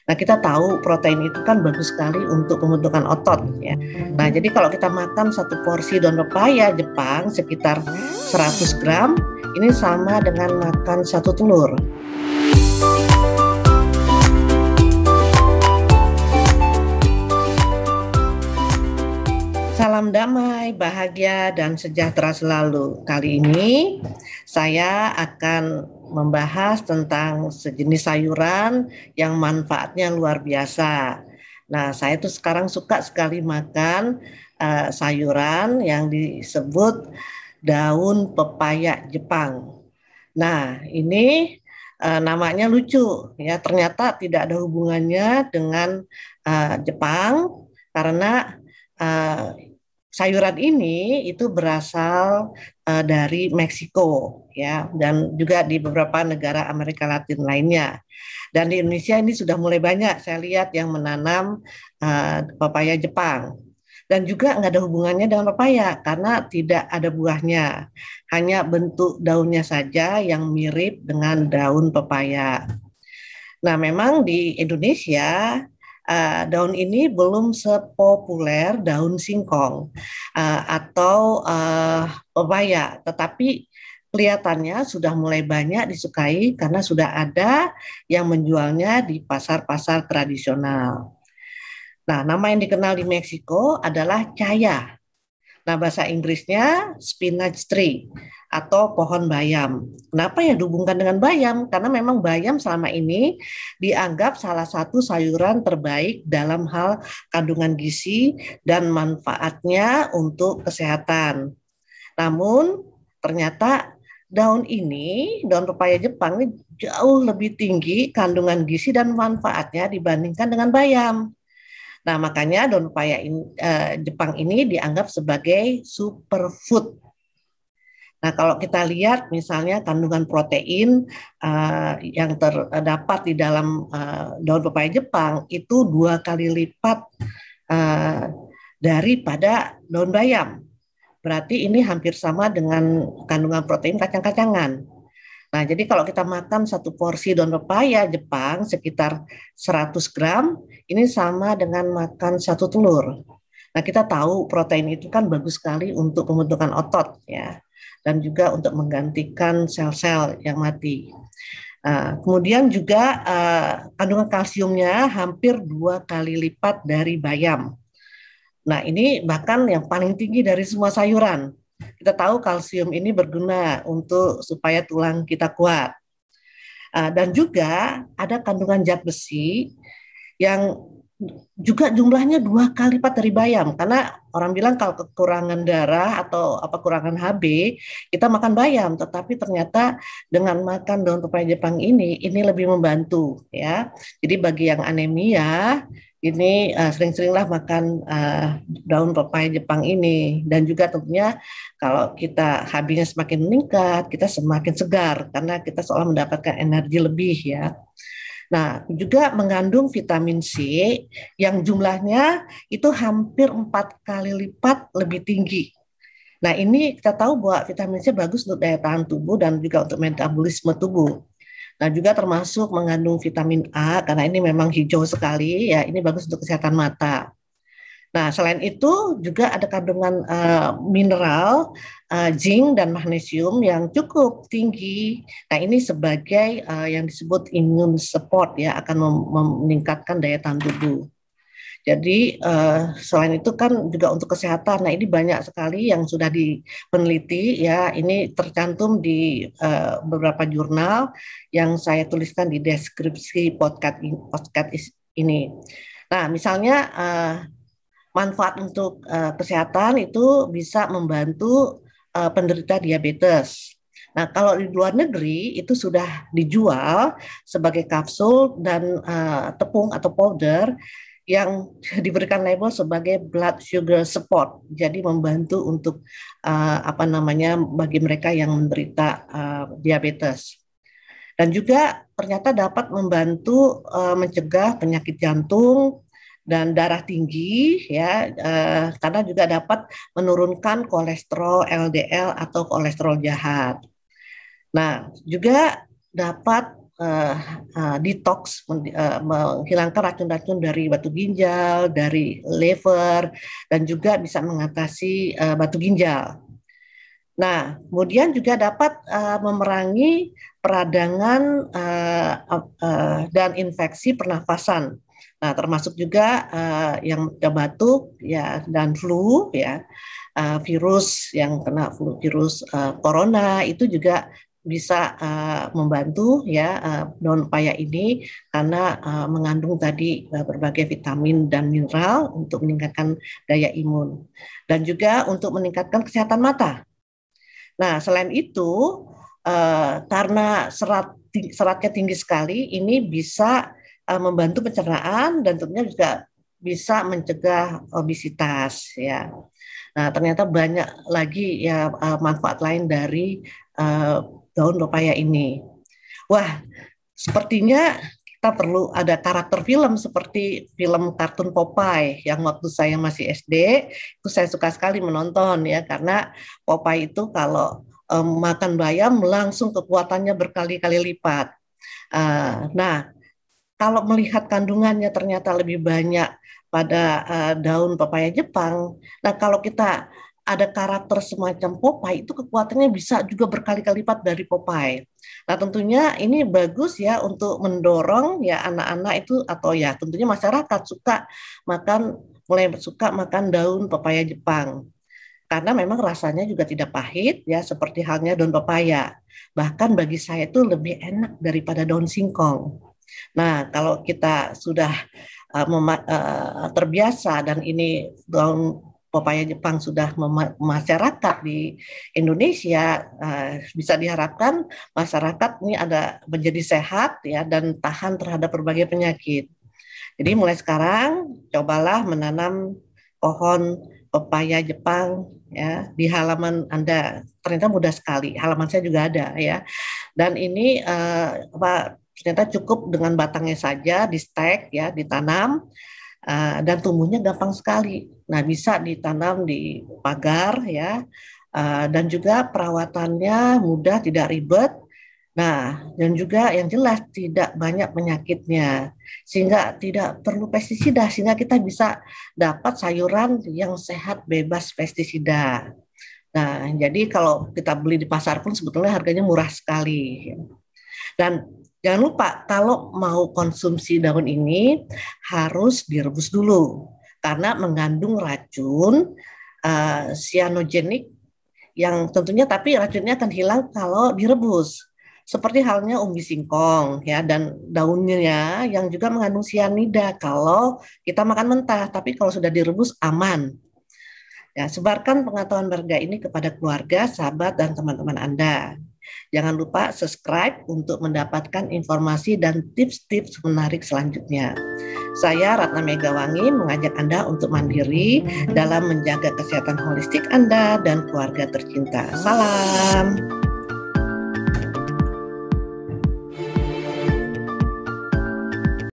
Nah, kita tahu protein itu kan bagus sekali untuk pembentukan otot ya. Nah, jadi kalau kita makan satu porsi daun pepaya Jepang sekitar 100 gram, ini sama dengan makan satu telur. Salam damai, bahagia, dan sejahtera selalu. Kali ini saya akan membahas tentang sejenis sayuran yang manfaatnya luar biasa. Nah, saya tuh sekarang suka sekali makan sayuran yang disebut daun pepaya Jepang. Nah, ini namanya lucu ya. Ternyata tidak ada hubungannya dengan Jepang karena sayuran ini itu berasal dari Meksiko ya, dan juga di beberapa negara Amerika Latin lainnya. Dan di Indonesia ini sudah mulai banyak saya lihat yang menanam pepaya Jepang. Dan juga nggak ada hubungannya dengan pepaya karena tidak ada buahnya, hanya bentuk daunnya saja yang mirip dengan daun pepaya. Nah, memang di Indonesia daun ini belum sepopuler daun singkong atau pepaya, tetapi kelihatannya sudah mulai banyak disukai karena sudah ada yang menjualnya di pasar-pasar tradisional. Nah, nama yang dikenal di Meksiko adalah chaya. Nah, bahasa Inggrisnya spinach tree atau pohon bayam. Kenapa ya dihubungkan dengan bayam? Karena memang bayam selama ini dianggap salah satu sayuran terbaik dalam hal kandungan gizi dan manfaatnya untuk kesehatan. Namun, ternyata daun pepaya Jepang ini jauh lebih tinggi kandungan gizi dan manfaatnya dibandingkan dengan bayam. Nah, makanya daun pepaya Jepang ini dianggap sebagai superfood. Nah, kalau kita lihat misalnya kandungan protein yang terdapat di dalam daun pepaya Jepang itu 2 kali lipat uh, daripada daun bayam. Berarti ini hampir sama dengan kandungan protein kacang-kacangan. Nah, jadi kalau kita makan satu porsi daun pepaya Jepang sekitar 100 gram, ini sama dengan makan satu telur. Nah, kita tahu protein itu kan bagus sekali untuk pembentukan otot ya, dan juga untuk menggantikan sel-sel yang mati. Kemudian juga kandungan kalsiumnya hampir 2 kali lipat dari bayam. Nah, ini bahkan yang paling tinggi dari semua sayuran. Kita tahu kalsium ini berguna untuk supaya tulang kita kuat. Dan juga ada kandungan zat besi yang juga jumlahnya 2 kali lipat dari bayam, karena orang bilang kalau kekurangan darah atau apa kurangan HB kita makan bayam, tetapi ternyata dengan makan daun pepaya Jepang ini lebih membantu ya. Jadi bagi yang anemia ini sering-seringlah makan daun pepaya Jepang ini, dan juga tentunya kalau kita HB-nya semakin meningkat kita semakin segar karena kita seolah mendapatkan energi lebih ya. Nah, juga mengandung vitamin C yang jumlahnya itu hampir 4 kali lipat lebih tinggi. Nah, ini kita tahu bahwa vitamin C bagus untuk daya tahan tubuh dan juga untuk metabolisme tubuh. Nah, juga termasuk mengandung vitamin A karena ini memang hijau sekali ya, ini bagus untuk kesehatan mata. Nah, selain itu juga ada kandungan mineral, zinc dan magnesium yang cukup tinggi. Nah, ini sebagai yang disebut immune support ya, akan meningkatkan daya tahan tubuh. Jadi selain itu kan juga untuk kesehatan. Nah, ini banyak sekali yang sudah dipeneliti ya. Ini tercantum di beberapa jurnal yang saya tuliskan di deskripsi podcast ini. Nah, misalnya manfaat untuk kesehatan itu bisa membantu penderita diabetes. Nah, kalau di luar negeri itu sudah dijual sebagai kapsul dan tepung atau powder yang diberikan label sebagai blood sugar support. Jadi membantu untuk bagi mereka yang menderita diabetes. Dan juga ternyata dapat membantu mencegah penyakit jantung dan darah tinggi ya, karena juga dapat menurunkan kolesterol LDL atau kolesterol jahat. Nah, juga dapat detox, menghilangkan racun-racun dari batu ginjal, dari liver, dan juga bisa mengatasi batu ginjal. Nah, kemudian juga dapat memerangi peradangan dan infeksi pernafasan. Nah, termasuk juga yang batuk ya dan flu ya, virus yang kena flu, virus corona itu juga bisa membantu ya daun pepaya ini karena mengandung tadi berbagai vitamin dan mineral untuk meningkatkan daya imun dan juga untuk meningkatkan kesehatan mata. Nah, selain itu, karena seratnya tinggi sekali, ini bisa membantu pencernaan dan tentunya juga bisa mencegah obesitas ya. Nah, ternyata banyak lagi ya manfaat lain dari daun pepaya ini. Wah, sepertinya kita perlu ada karakter film seperti film kartun Popeye yang waktu saya masih SD itu saya suka sekali menonton ya karena Popeye itu kalau makan bayam langsung kekuatannya berkali-kali lipat. Nah, kalau melihat kandungannya ternyata lebih banyak pada daun pepaya Jepang. Nah, kalau kita ada karakter semacam Popeye itu kekuatannya bisa juga berkali-kali lipat dari Popeye. Nah, tentunya ini bagus ya untuk mendorong ya anak-anak itu atau ya tentunya masyarakat mulai suka makan daun pepaya Jepang. Karena memang rasanya juga tidak pahit ya seperti halnya daun pepaya. Bahkan bagi saya itu lebih enak daripada daun singkong. Nah, kalau kita sudah terbiasa dan ini daun pepaya Jepang sudah masyarakat di Indonesia, bisa diharapkan masyarakat ini ada menjadi sehat ya dan tahan terhadap berbagai penyakit. Jadi mulai sekarang cobalah menanam pohon pepaya Jepang ya di halaman Anda. Ternyata mudah sekali. Halaman saya juga ada ya. Dan ini ternyata cukup dengan batangnya saja di stek ya, ditanam dan tumbuhnya gampang sekali. Nah, bisa ditanam di pagar ya. Dan juga perawatannya mudah, tidak ribet. Nah, dan juga yang jelas tidak banyak penyakitnya, sehingga tidak perlu pestisida, sehingga kita bisa dapat sayuran yang sehat bebas pestisida. Nah, jadi kalau kita beli di pasar pun sebetulnya harganya murah sekali. Dan jangan lupa kalau mau konsumsi daun ini harus direbus dulu karena mengandung racun cyanogenik yang tentunya tapi racunnya akan hilang kalau direbus. Seperti halnya umbi singkong ya dan daunnya yang juga mengandung sianida kalau kita makan mentah, tapi kalau sudah direbus aman. Ya, sebarkan pengetahuan berharga ini kepada keluarga, sahabat, dan teman-teman Anda. Jangan lupa subscribe untuk mendapatkan informasi dan tips-tips menarik selanjutnya. Saya Ratna Megawangi mengajak Anda untuk mandiri dalam menjaga kesehatan holistik Anda dan keluarga tercinta. Salam.